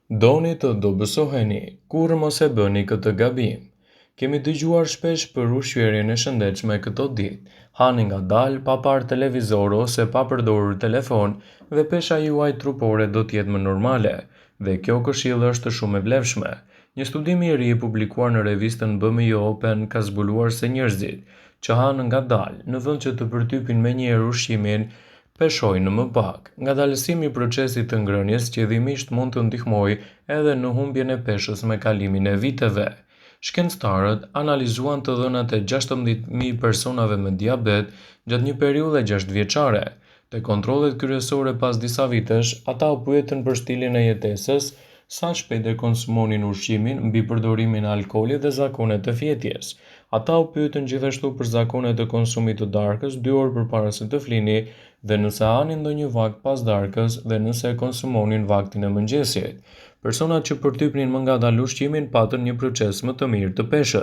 Doni të dobësoheni, kur mos e bëni këtë gabim. Kemi dëgjuar shpesh për ushqyerjen e shëndetshme këto ditë. Hani ngadalë, pa parë televizor ose pa përdorur telefon dhe pesha juaj trupore do të jetë më normale. Dhe kjo këshill është shumë e vlefshme. Një studim i ri publikuar në revistën BMJ Open ka zbuluar se njerëzit që hanë ngadalë në vend që të përtypin menjëherë ushqimin, peshojnë më pak. Ngadalësimi i procesit të ngrënies qëllimisht mund të ndihmojë edhe në humbjen e peshës me kalimin e viteve. Shkencëtarët analizuan të dhënat e 16.000 personave me diabet gjatë një periudhe 6 vjeçare. Te kontrollet kryesore pas disa vitesh, ata u pyetën për stilin e jetesës, sa shpejt e konsumonin ushqimin, mbi përdorimin e alkoolit dhe zakonet e fjetjes. Ata u pyetën gjithashtu për zakonet e konsumit të darkës 2 orë përpara se të flini dhe nëse hanin ndonjë vakt pas darkës dhe nëse e konsumonin vaktin e mëngjesit. Personat që përtypnin më ngadalë ushqimin patën një proces më të mirë të peshës.